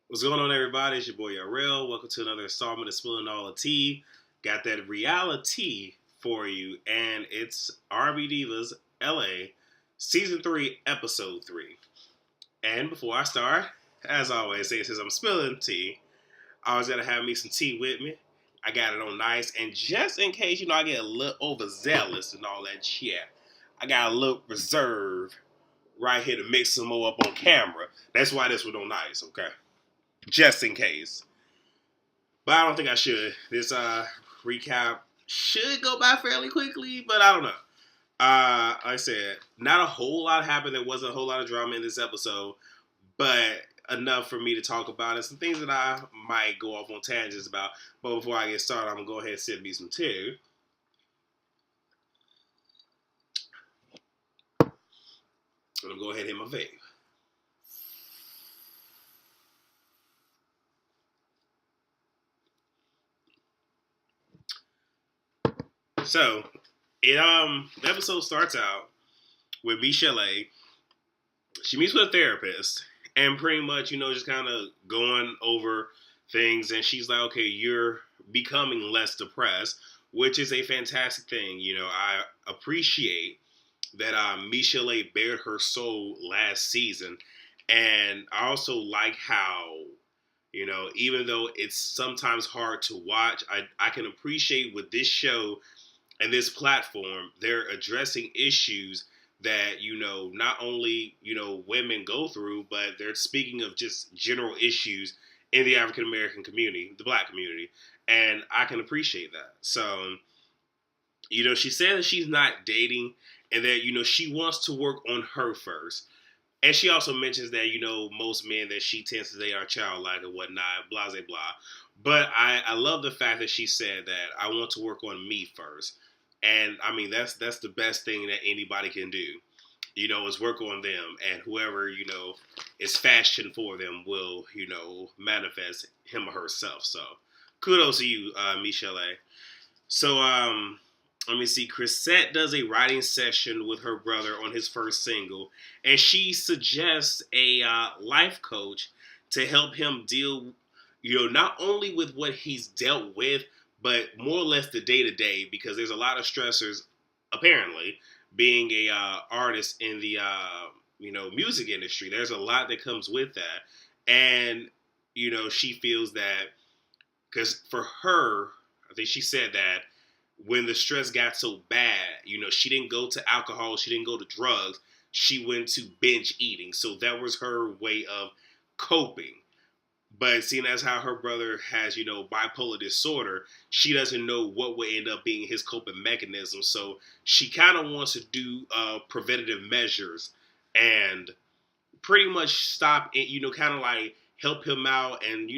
What's going on, everybody? It's your boy Yarel. Welcome to another installment of Spilling All the Tea. Got that reality for you, and it's R&B Divas LA Season 3, Episode 3. And before I start, as always, since I'm spilling tea, I always gotta have me some tea with me. I got it on nice, and just in case, I get a little overzealous and all that shit, I got a little reserve right here to mix some more up on camera. That's why this was on nice, okay? Just in case. But I don't think I should. This recap should go by fairly quickly, but I don't know. Like I said, not a whole lot happened. There wasn't a whole lot of drama in this episode, but enough for me to talk about it. Some things that I might go off on tangents about. But before I get started, I'm going to go ahead and sip me some tea. I'm going to go ahead and hit my vape. So, the episode starts out with Michelle. She meets with a therapist and pretty much, just kind of going over things. And she's like, okay, you're becoming less depressed, which is a fantastic thing. I appreciate that Michelle bared her soul last season. And I also like how, even though it's sometimes hard to watch, I can appreciate with this show and this platform, they're addressing issues that, not only, women go through, but they're speaking of just general issues in the African American community, the Black community. And I can appreciate that. So, she said that she's not dating and that, she wants to work on her first. And she also mentions that, most men that she tends to date are childlike and whatnot, blah, blah, blah. But I love the fact that she said that I want to work on me first. And I mean, that's the best thing that anybody can do, is work on them. And whoever, is fashioned for them will, manifest him or herself. So kudos to you, Michelle. So, let me see. Chrisette does a writing session with her brother on his first single. And she suggests a life coach to help him deal, not only with what he's dealt with, but more or less the day-to-day, because there's a lot of stressors, apparently, being a artist in the, music industry. There's a lot that comes with that. And, she feels that, because for her, I think she said that when the stress got so bad, she didn't go to alcohol, she didn't go to drugs, she went to binge eating. So that was her way of coping. But seeing as how her brother has, bipolar disorder, she doesn't know what will end up being his coping mechanism. So she kind of wants to do preventative measures and pretty much stop it, kind of like help him out and,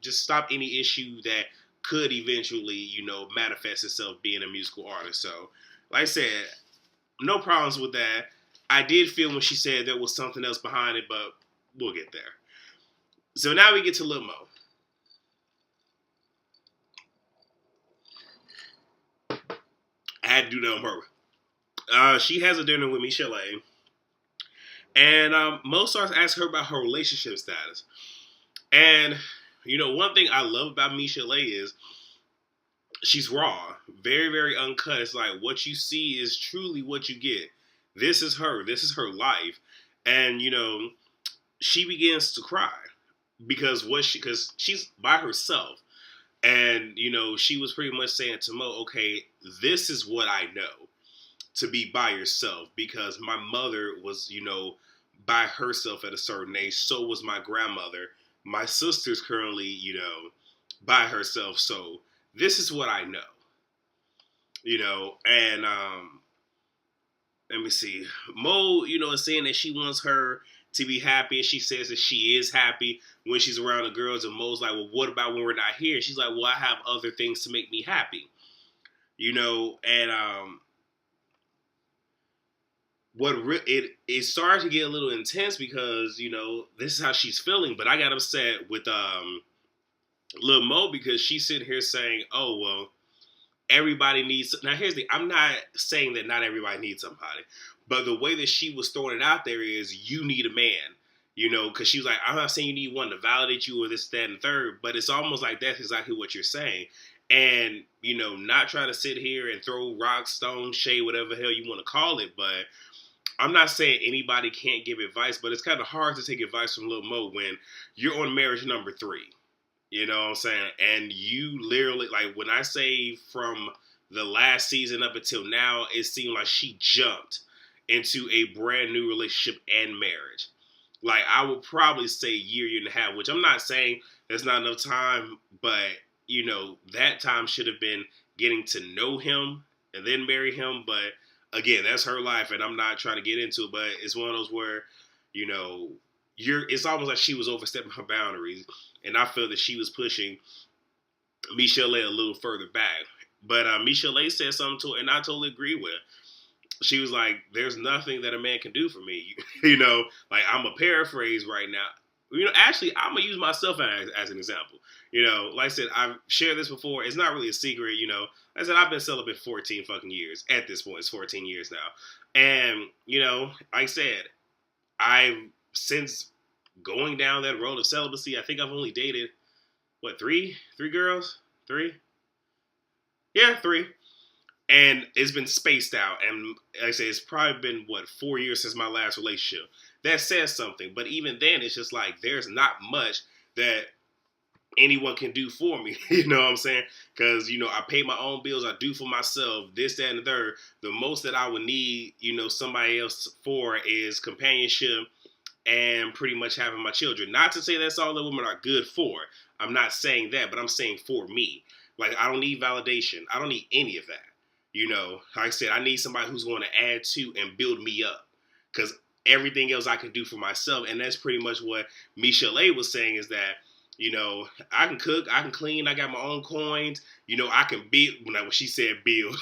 just stop any issue that could eventually, manifest itself being a musical artist. So, like I said, no problems with that. I did feel when she said there was something else behind it, but we'll get there. So now we get to Lil Mo. I had to do that on purpose. She has a dinner with Michelle, and Mo starts asking her about her relationship status. And, one thing I love about Michelle is she's raw, very, very uncut. It's like what you see is truly what you get. This is her. This is her life. And, she begins to cry because she's by herself. And, she was pretty much saying to Mo, okay, this is what I know, to be by yourself, because my mother was, by herself at a certain age. So was my grandmother. My sister's currently, by herself. So this is what I know, and, let me see. Mo, is saying that she wants her to be happy, and she says that she is happy when she's around the girls, and Mo's like, well, what about when we're not here? She's like, well, I have other things to make me happy, and, it started to get a little intense because, this is how she's feeling, but I got upset with, Lil Mo because she's sitting here saying, oh, well, everybody needs... Now, I'm not saying that not everybody needs somebody, but the way that she was throwing it out there is, you need a man. Because she was like, I'm not saying you need one to validate you or this, that, and third, but it's almost like that's exactly what you're saying. And, not trying to sit here and throw rocks, stones, shade, whatever the hell you want to call it, but I'm not saying anybody can't give advice, but it's kind of hard to take advice from Lil Mo when you're on marriage number 3. You know what I'm saying? And you literally, like, when I say from the last season up until now, it seemed like she jumped into a brand new relationship and marriage. Like, I would probably say year and a half, which I'm not saying there's not enough time, but, that time should have been getting to know him and then marry him. But, again, that's her life, and I'm not trying to get into it, but it's one of those where, it's almost like she was overstepping her boundaries, and I feel that she was pushing Michelle a little further back. But Michelle said something to her, and I totally agree with. She was like, there's nothing that a man can do for me. Like, I'm a paraphrase right now. Actually, I'm going to use myself as an example. Like I said, I've shared this before. It's not really a secret, Like I said, I've been celibate 14 fucking years. At this point, it's 14 years now. And, like I said, since going down that road of celibacy, I think I've only dated, three girls? 3? Yeah, 3. And it's been spaced out. And like I say, it's probably been, 4 years since my last relationship. That says something. But even then, it's just like, there's not much that anyone can do for me. You know what I'm saying? Because, I pay my own bills. I do for myself. This, that, and the third. The most that I would need, somebody else for is companionship and pretty much having my children. Not to say that's all that women are good for. I'm not saying that, but I'm saying for me. Like, I don't need validation. I don't need any of that. Like I said, I need somebody who's going to add to and build me up. Because everything else I can do for myself. And that's pretty much what Michelle was saying is that, I can cook, I can clean, I got my own coins. I can build, when she said build,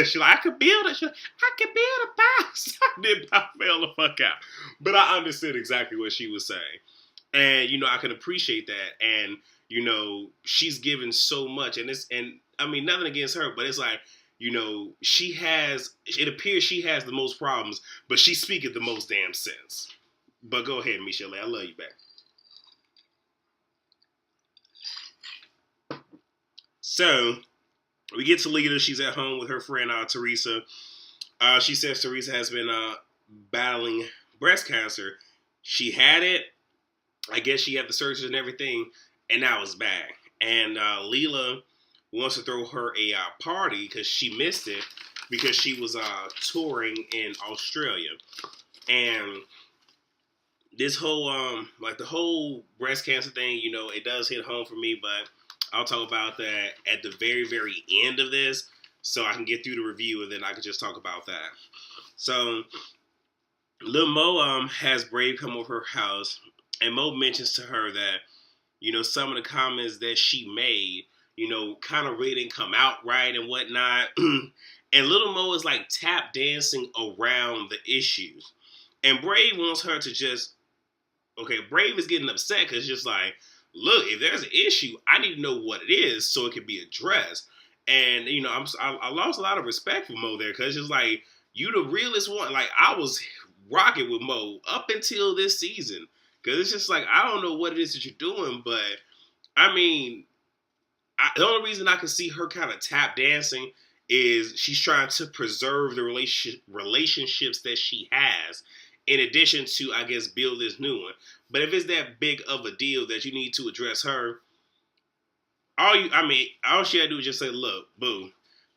she's like, I can build it. Like, I can build a house. I did not fail the fuck out. But I understood exactly what she was saying. And, I can appreciate that. And, she's given so much. And I mean, nothing against her, but it's like, it appears she has the most problems, but she speaketh the most damn sense. But go ahead, Michelle. I love you back. So, we get to Lita. She's at home with her friend, Teresa. She says Teresa has been battling breast cancer. She had it. I guess she had the surgery and everything, and now it's back. And Leela wants to throw her a party because she missed it because she was touring in Australia. And this whole, the whole breast cancer thing, it does hit home for me, but I'll talk about that at the very, very end of this so I can get through the review and then I can just talk about that. So, Lil Mo has Brave come over her house, and Mo mentions to her that, some of the comments that she made, kind of really didn't come out right and whatnot. And Little Mo is like tap dancing around the issues. And Brave wants her to just, Brave is getting upset because it's just like, look, if there's an issue, I need to know what it is so it can be addressed. And, I lost a lot of respect for Mo there because it's like, you the realest one. Like, I was rocking with Mo up until this season. Because it's just like, I don't know what it is that you're doing, but, I mean, the only reason I can see her kind of tap dancing is she's trying to preserve the relationships that she has, in addition to, I guess, build this new one. But if it's that big of a deal that you need to address her, all she had to do is just say, look, boo,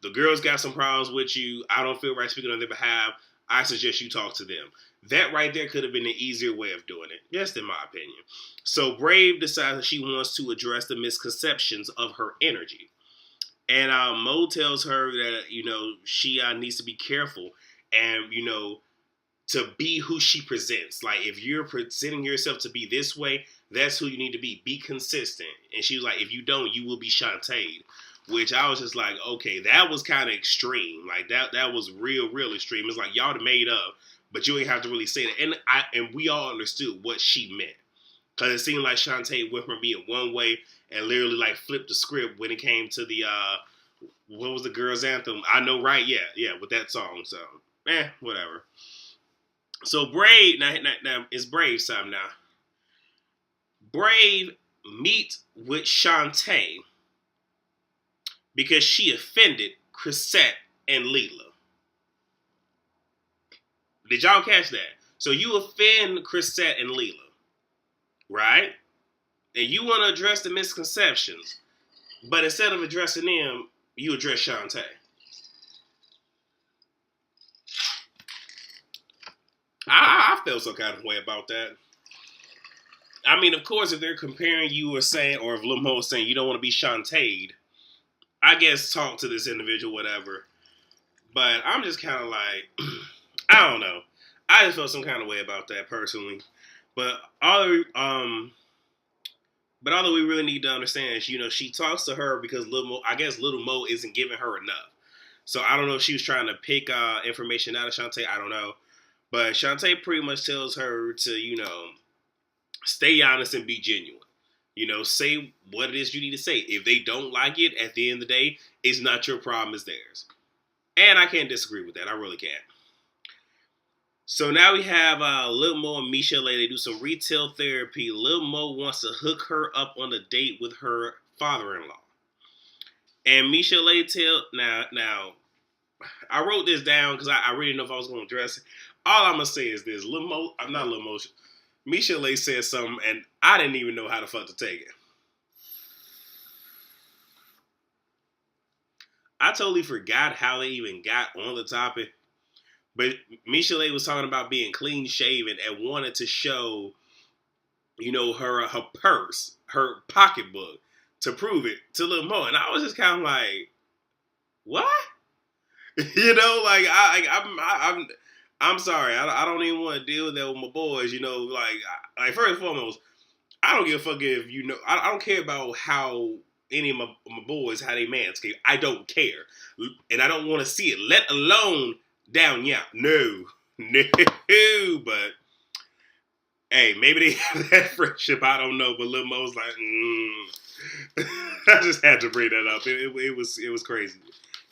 the girls got some problems with you. I don't feel right speaking on their behalf. I suggest you talk to them. That right there could have been an easier way of doing it, just in my opinion. So Brave decides that she wants to address the misconceptions of her energy. And Mo tells her that, she needs to be careful and, to be who she presents. Like, if you're presenting yourself to be this way, that's who you need to be. Be consistent. And she was like, if you don't, you will be Shantae. Which I was just like, okay, that was kind of extreme. Like, that was real extreme. It's like, y'all made up, but you ain't have to really say that. And we all understood what she meant. Because it seemed like Shantae went from being one way and literally, like, flipped the script when it came to the, what was the girls' anthem? I Know Right? Yeah, with that song. So, whatever. So Brave, now it's Brave's time now. Brave meets with Shantae because she offended Chrisette and Leela. Did y'all catch that? So you offend Chrisette and Leela, right? And you want to address the misconceptions, but instead of addressing them, you address Shantae. I felt some kind of way about that. I mean, of course, if they're comparing you or saying, or if Lil Mo is saying you don't want to be Shantae'd, I guess talk to this individual, whatever. But I'm just kind of like, I don't know. I just felt some kind of way about that personally. But all we really need to understand is, she talks to her because Little Mo isn't giving her enough. So I don't know if she was trying to pick information out of Shantae. I don't know. But Shantae pretty much tells her to, stay honest and be genuine. Say what it is you need to say. If they don't like it, at the end of the day, it's not your problem, it's theirs. And I can't disagree with that. I really can't. So now we have Lil Mo and Michelle. They do some retail therapy. Lil Mo wants to hook her up on a date with her father-in-law. And Michelle now, I wrote this down because I really didn't know if I was going to address it. All I'm going to say is this. Michelle said something, and I didn't even know how the fuck to take it. I totally forgot how they even got on the topic. But Michelle was talking about being clean shaven and wanted to show, her purse, her pocketbook, to prove it to Lil Mo. And I was just kind of like, what? I'm sorry. I don't even want to deal with that with my boys. Like first and foremost, I don't give a fuck if I don't care about how any of my boys, how they manscape. I don't care. And I don't want to see it, let alone down yeah. No. But hey, maybe they have that friendship. I don't know. But Lil Mo was like, I just had to bring that up. It was crazy.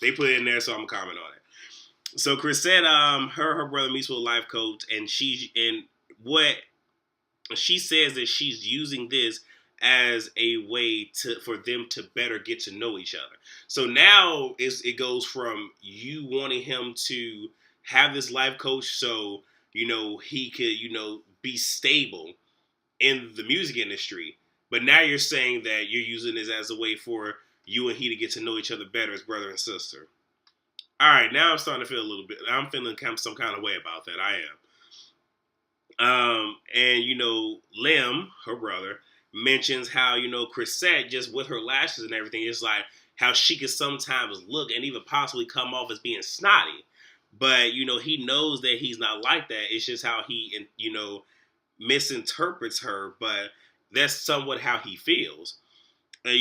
They put it in there, so I'm gonna comment on it. So Chrisette, her brother meets with a life coach, and she says that she's using this as a way for them to better get to know each other. So now it goes from you wanting him to have this life coach so, he could, be stable in the music industry. But now you're saying that you're using this as a way for you and he to get to know each other better as brother and sister. All right, now I'm starting to feel a little bit, I'm feeling some kind of way about that. I am. And, Lem, her brother, mentions how, Chrisette, just with her lashes and everything, is like how she could sometimes look and even possibly come off as being snotty. But, he knows that he's not like that. It's just how he, misinterprets her. But that's somewhat how he feels. And,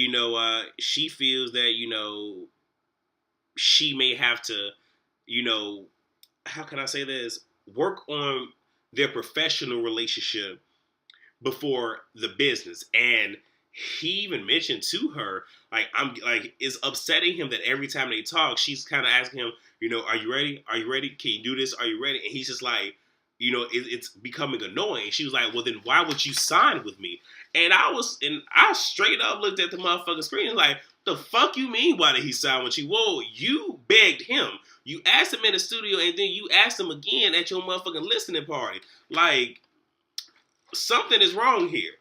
she feels that, she may have to, how can I say this? Work on their professional relationship before the business. And he even mentioned to her, it's upsetting him that every time they talk, she's kind of asking him, are you ready? Are you ready? Can you do this? Are you ready? And he's just like, it's becoming annoying. She was like, well, then why would you sign with me? And I straight up looked at the motherfucking screen and like, the fuck you mean why did he sign with you? Whoa, you begged him. You asked him in the studio and then you asked him again at your motherfucking listening party. Like, something is wrong here.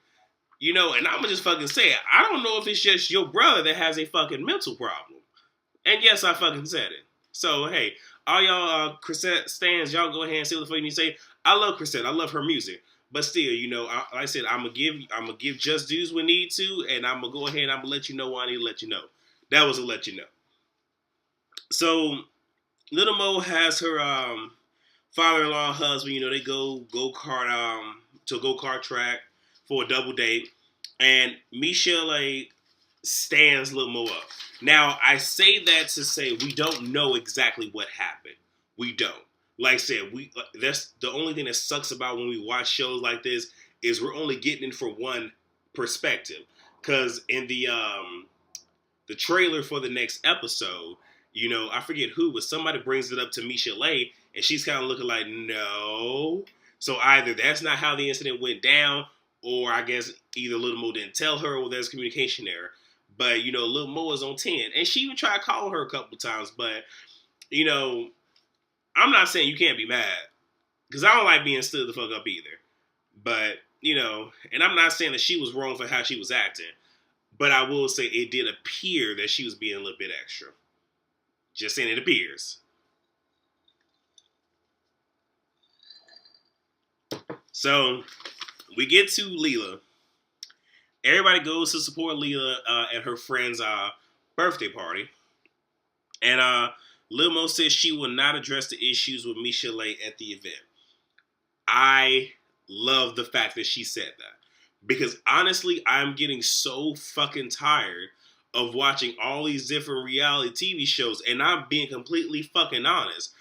And I'm gonna just fucking say it. I don't know if it's just your brother that has a fucking mental problem. And yes, I fucking said it. So, hey, all y'all Chrisette stans, y'all go ahead and say what the fuck you need to say. I love Chrisette. I love her music. But still, like I said, I'm gonna give just dues when need to, and I'm gonna go ahead and I'm gonna let you know what I need to let you know. That was to let you know. So, Little Mo has her father-in-law husband. They go-kart to a go-kart track for a double date, and Michelle stands Lil Mo up. Now, I say that to say we don't know exactly what happened. We don't. Like I said, that's the only thing that sucks about when we watch shows like this is we're only getting it from one perspective. Because in the trailer for the next episode, I forget who, but somebody brings it up to Michelle, and she's kind of looking like, no. So either that's not how the incident went down, or I guess either Lil Mo didn't tell her or there's communication error. But, you know, Lil Mo is on 10. And she even tried calling her a couple times. But, you know, I'm not saying you can't be mad. Because I don't like being stood the fuck up either. But, you know, and I'm not saying that she was wrong for how she was acting. But I will say it did appear that she was being a little bit extra. Just saying it appears. So, we get to Leela. Everybody goes to support Leela at her friend's birthday party. And Lil Mo says she will not address the issues with Michelle at the event. I love the fact that she said that. Because honestly, I'm getting so fucking tired of watching all these different reality TV shows. And I'm being completely fucking honest.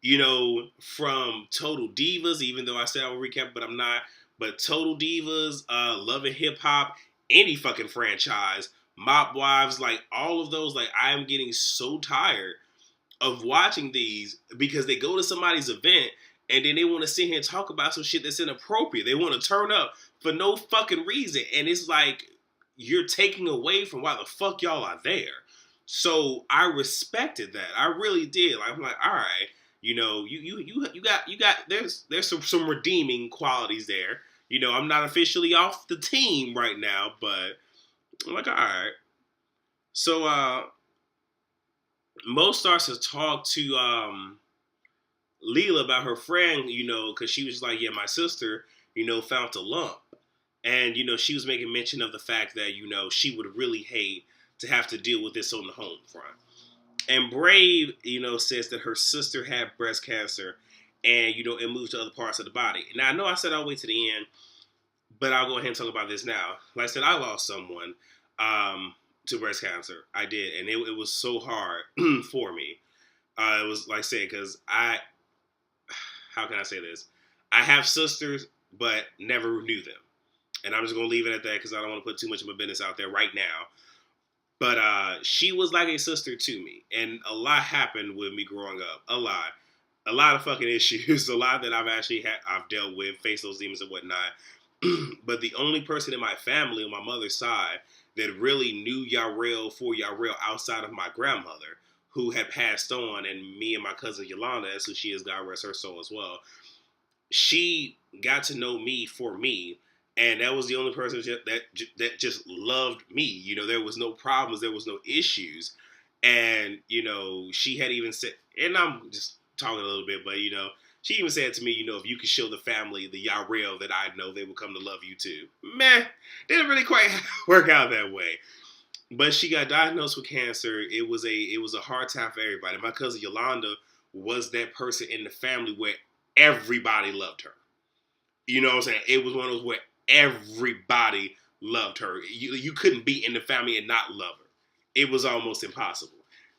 You know, from Total Divas, even though I said I would recap, but I'm not. But Total Divas, Love and Hip Hop, any fucking franchise, Mop Wives, like all of those, like I am getting so tired of watching these because they go to somebody's event and then they want to sit here and talk about some shit that's inappropriate. They want to turn up for no fucking reason. And it's like, you're taking away from why the fuck y'all are there. So I respected that. I really did. I'm like, all right. You know, you got there's some redeeming qualities there. You know, I'm not officially off the team right now, but I'm like, all right. So Mo starts to talk to Leela about her friend, you know, because she was like, yeah, my sister, you know, found a lump. And, you know, she was making mention of the fact that, you know, she would really hate to have to deal with this on the home front. And Brave, you know, says that her sister had breast cancer and, you know, it moved to other parts of the body. Now, I know I said I'll wait to the end, but I'll go ahead and talk about this now. Like I said, I lost someone to breast cancer. I did. And it was so hard for me. It was, like I said, because how can I say this? I have sisters, but never knew them. And I'm just going to leave it at that because I don't want to put too much of my business out there right now. But she was like a sister to me. And a lot happened with me growing up. A lot. A lot of fucking issues. A lot that I've dealt with, faced those demons and whatnot. But the only person in my family on my mother's side that really knew Yarrell for Yarrell outside of my grandmother, who had passed on, and me and my cousin Yolanda, that's who she is, God rest her soul as well, she got to know me for me. And that was the only person that just loved me. You know, there was no problems. There was no issues. And, you know, she had even said, and I'm just talking a little bit, but, you know, she even said to me, you know, if you could show the family the Yarrell that I know, they would come to love you too. Meh, didn't really quite work out that way. But she got diagnosed with cancer. It was a hard time for everybody. My cousin Yolanda was that person in the family where everybody loved her. You know what I'm saying? It was one of those where everybody loved her. You couldn't be in the family and not love her. It was almost impossible.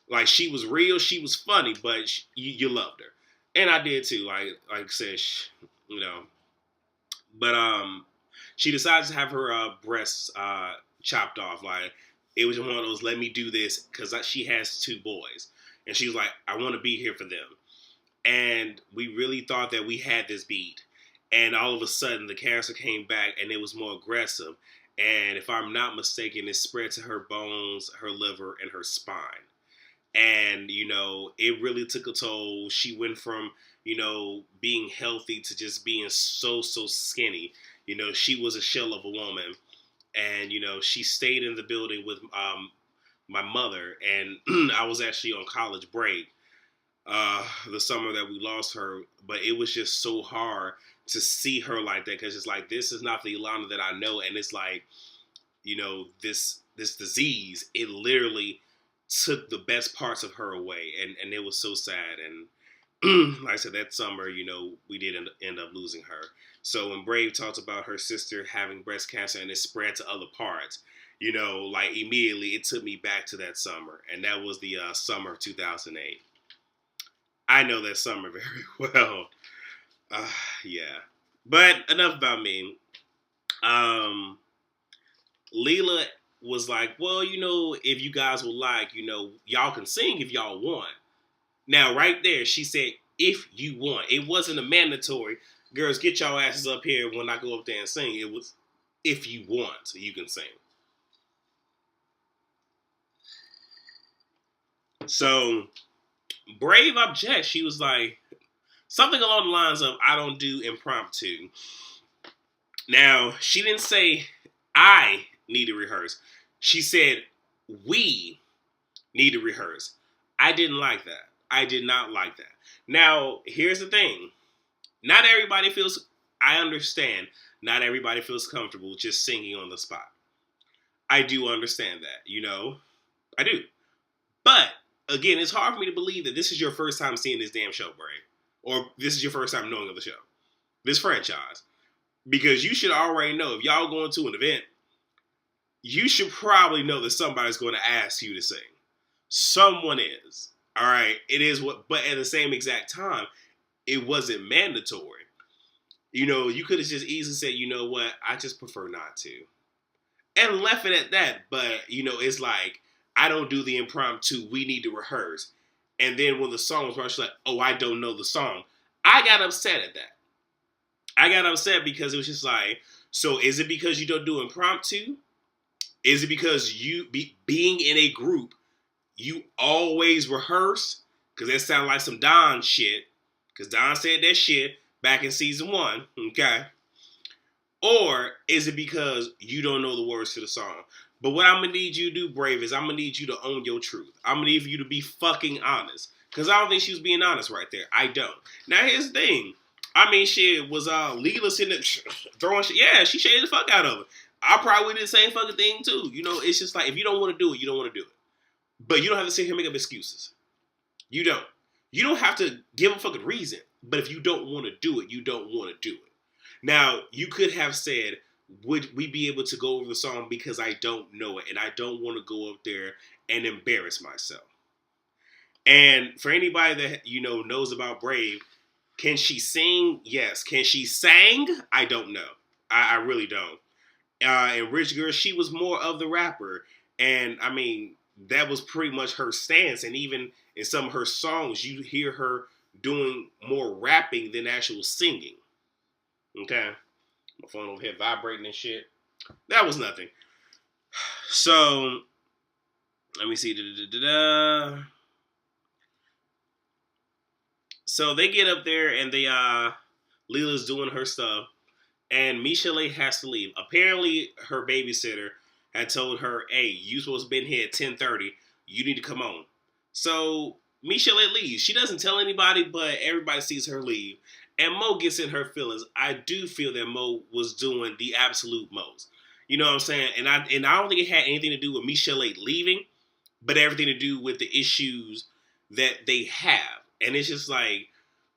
Like, she was real, she was funny, but you loved her. And I did too, like I said, you know. But she decided to have her breasts chopped off. Like, it was one of those, let me do this, because she has 2 boys. And she was like, I want to be here for them. And we really thought that we had this beat. And all of a sudden, the cancer came back, and it was more aggressive. And if I'm not mistaken, it spread to her bones, her liver, and her spine. And, you know, it really took a toll. She went from, you know, being healthy to just being so skinny. You know, she was a shell of a woman. And, you know, she stayed in the building with my mother. And I was actually on college break the summer that we lost her. But it was just so hard to see her like that, because it's like, this is not the Ilana that I know. And it's like, you know, this disease, it literally took the best parts of her away, and it was so sad. And like I said, that summer, you know, we did end up losing her. So when Brave talked about her sister having breast cancer and it spread to other parts, you know, like immediately it took me back to that summer, and that was the summer of 2008. I know that summer very well. Yeah. But enough about me. Leela was like, well, you know, if you guys would like, you know, y'all can sing if y'all want. Now, right there, she said, if you want. It wasn't a mandatory, girls, get y'all asses up here when I go up there and sing. It was, if you want, you can sing. So Brave objects. She was like something along the lines of, "I don't do impromptu." Now she didn't say I need to rehearse. She said we need to rehearse. I didn't like that. I did not like that. Now here's the thing. Not everybody feels. I understand. Not everybody feels comfortable just singing on the spot. I do understand that. I do. But again, it's hard for me to believe that this is your first time seeing this damn show, Bray. Or this is your first time knowing of the show. This franchise. Because you should already know, if y'all going to an event, you should probably know that somebody's going to ask you to sing. Someone is. Alright? It is what, but at the same exact time, it wasn't mandatory. You could have just easily said, you know what, I just prefer not to. And left it at that. But, it's like, I don't do the impromptu, we need to rehearse. And then when the song was rushed, like, oh, I don't know the song. I got upset at that. I got upset because it was just like, so is it because you don't do impromptu? Is it because being in a group, you always rehearse? Because that sounds like some Don shit. Because Don said that shit back in season 1, okay? Or is it because you don't know the words to the song? But what I'm going to need you to do, Brave, is I'm going to need you to own your truth. I'm going to need you to be fucking honest. Because I don't think she was being honest right there. I don't. Now, here's the thing. I mean, shit, was Leela sitting there throwing shit? Yeah, she shaded the fuck out of it. I probably did the same fucking thing, too. It's just like, if you don't want to do it, you don't want to do it. But you don't have to sit here and make up excuses. You don't. You don't have to give a fucking reason. But if you don't want to do it, you don't want to do it. Now, you could have said, would we be able to go over the song because I don't know it and I don't want to go up there and embarrass myself. And for anybody that, knows about Brave, can she sing? Yes. Can she sing? I don't know. I really don't. And Rich Girl, she was more of the rapper. And, I mean, that was pretty much her stance. And even in some of her songs, you hear her doing more rapping than actual singing. Okay? My phone over here vibrating and shit. That was nothing. So, let me see. So they get up there and Leela's doing her stuff. And Michelle has to leave. Apparently, her babysitter had told her, hey, you supposed to be in here at 10:30. You need to come on. So, Michelle leaves. She doesn't tell anybody, but everybody sees her leave. And Mo gets in her feelings. I do feel that Mo was doing the absolute most. You know what I'm saying? And I don't think it had anything to do with Michelle leaving, but everything to do with the issues that they have. And it's just like,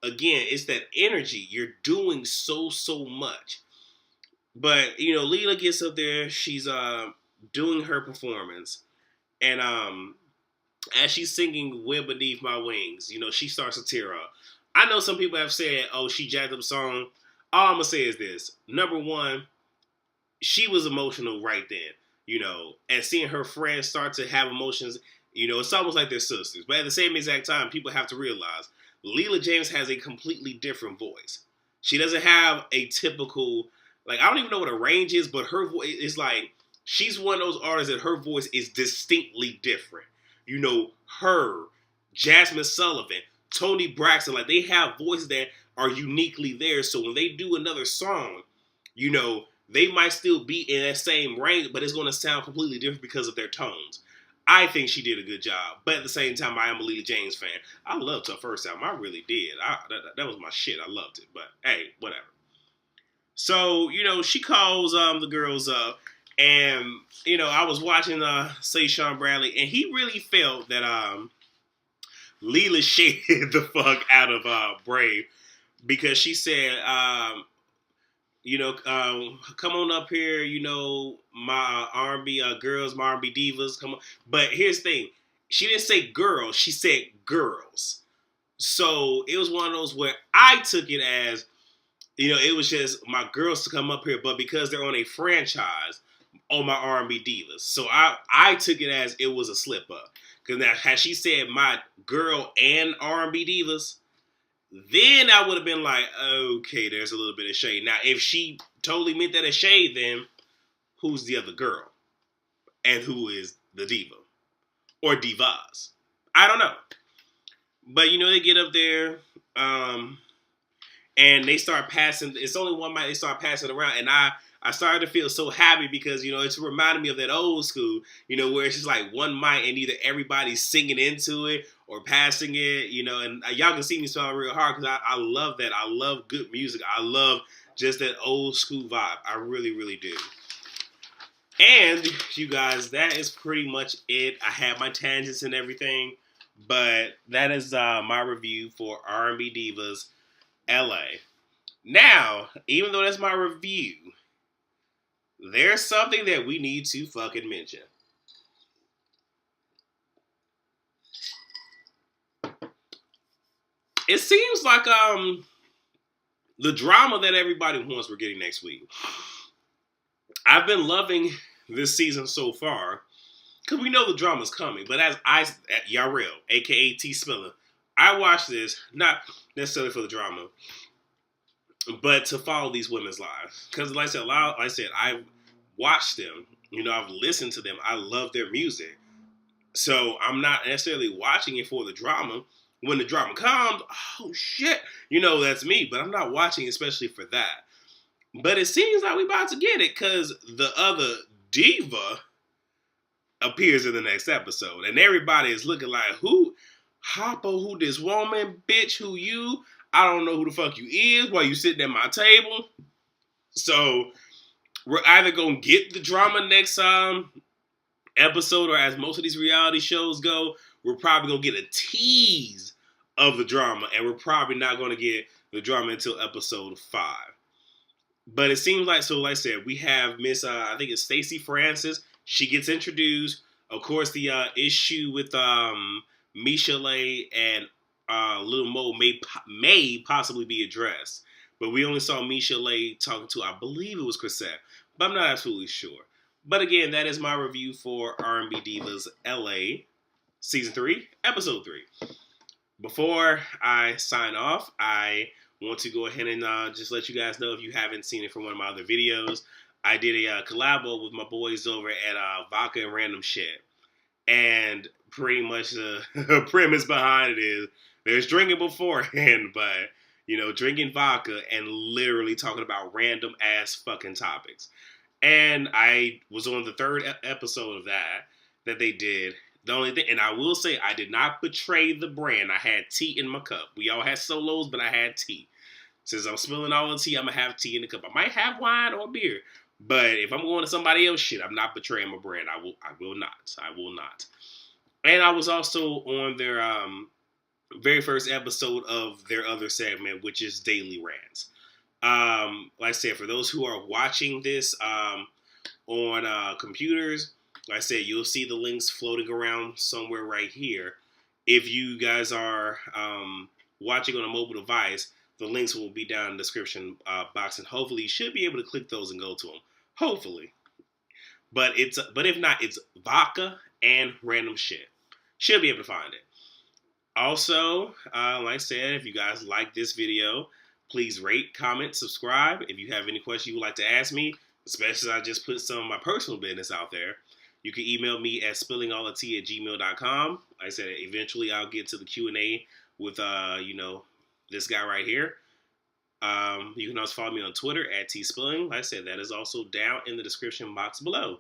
again, it's that energy. You're doing so much. But, Leela gets up there. She's doing her performance. And as she's singing Wind Beneath My Wings, she starts to tear up. I know some people have said, oh, she jacked up the song. All I'm going to say is this. Number one, she was emotional right then, and seeing her friends start to have emotions, it's almost like they're sisters. But at the same exact time, people have to realize Leela James has a completely different voice. She doesn't have a typical, I don't even know what her range is, but her voice is like, she's one of those artists that her voice is distinctly different. Her, Jasmine Sullivan, Toni Braxton, they have voices that are uniquely theirs. So when they do another song, they might still be in that same range, but it's going to sound completely different because of their tones. I think she did a good job. But at the same time, I am a Leela James fan. I loved her first album. I really did. That was my shit. I loved it. But, hey, whatever. So, she calls the girls up. And, I was watching Say Sean Bradley. And he really felt that Leela shaded the fuck out of Brave. Because she said, come on up here, my R&B girls, my R&B divas, come on. But here's the thing. She didn't say girls, she said girls. So it was one of those where I took it as, it was just my girls to come up here, but because they're on a franchise, on my R&B divas. So I took it as it was a slip up. Because now, had she said my girl and R&B divas, then I would have been like, okay, there's a little bit of shade. Now, if she totally meant that as shade, then who's the other girl and who is the diva or divas. I don't know. But, you know, they get up there and they start passing. It's only one mic. They start passing around. And I started to feel so happy because, you know, it's reminding me of that old school, you know, where it's just like one mic and either everybody's singing into it or passing it, you know, and y'all can see me smiling real hard because I love that. I love good music. I love just that old school vibe. I really, really do. And, you guys, that is pretty much it. I have my tangents and everything, but that is my review for R&B Divas LA. Now, even though that's my review, there's something that we need to fucking mention. It seems like the drama that everybody wants we're getting next week. I've been loving this season so far because we know the drama's coming. But as Yarrell, aka T Spilling, I watch this not necessarily for the drama, but to follow these women's lives. Because like I said, I've watched them. You know, I've listened to them. I love their music. So I'm not necessarily watching it for the drama. When the drama comes, oh shit, you know, that's me. But I'm not watching especially for that. But it seems like we about to get it because the other diva appears in the next episode. And everybody is looking like, who? Hopper, who this woman? Bitch, who you? I don't know who the fuck you is while you sitting at my table. So we're either going to get the drama next episode, or as most of these reality shows go, we're probably going to get a tease of the drama. And we're probably not going to get the drama until episode 5. But it seems like, so like I said, we have Miss, I think it's Stacey Francis. She gets introduced. Of course, the issue with Michel'le and Lil Mo may possibly be addressed. But we only saw Michel'le talking to, I believe it was Chrisette. But I'm not absolutely sure. But again, that is my review for R&B Divas LA Season 3, Episode 3. Before I sign off, I want to go ahead and just let you guys know, if you haven't seen it from one of my other videos, I did a collabo with my boys over at Vodka and Random Shit. And pretty much the premise behind it is there's drinking beforehand, but, you know, drinking vodka and literally talking about random ass fucking topics. And I was on the 3rd episode of that they did. The only thing, and I will say, I did not betray the brand. I had tea in my cup. We all had solos, but I had tea. Since I'm spilling all the tea, I'm going to have tea in the cup. I might have wine or beer. But if I'm going to somebody else's shit, I'm not betraying my brand. I will not. And I was also on their very first episode of their other segment, which is Daily Rants. Like I said, for those who are watching this on computers, like I said, you'll see the links floating around somewhere right here. If you guys are watching on a mobile device, the links will be down in the description box, and hopefully you should be able to click those and go to them. Hopefully. But if not, it's Vodka and Random Shit. Should be able to find it. Also, like I said, if you guys like this video, please rate, comment, subscribe. If you have any questions you would like to ask me, especially I just put some of my personal business out there, you can email me at spillingallthetea@gmail.com. Like I said, eventually I'll get to the Q&A with, this guy right here. You can also follow me on Twitter at tspilling. Like I said, that is also down in the description box below.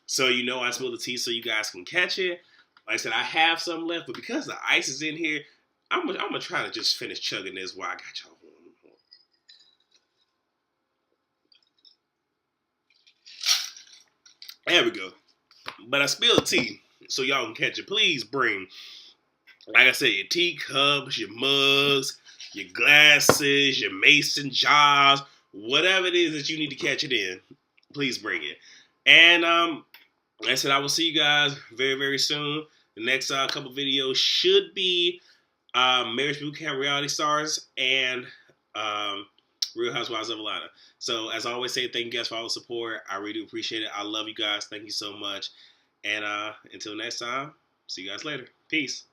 So you know I spill the tea so you guys can catch it. Like I said, I have some left, but because the ice is in here, I'm gonna try to just finish chugging this while I got y'all on. There we go. But I spilled tea so y'all can catch it. Please bring, like I said, your teacups, your mugs, your glasses, your mason jars, whatever it is that you need to catch it in. Please bring it. And like I said, I will see you guys very, very soon. The next couple videos should be Marriage Bootcamp Reality Stars and Real Housewives of Atlanta. So, as I always say, thank you guys for all the support. I really do appreciate it. I love you guys. Thank you so much. And until next time, see you guys later. Peace.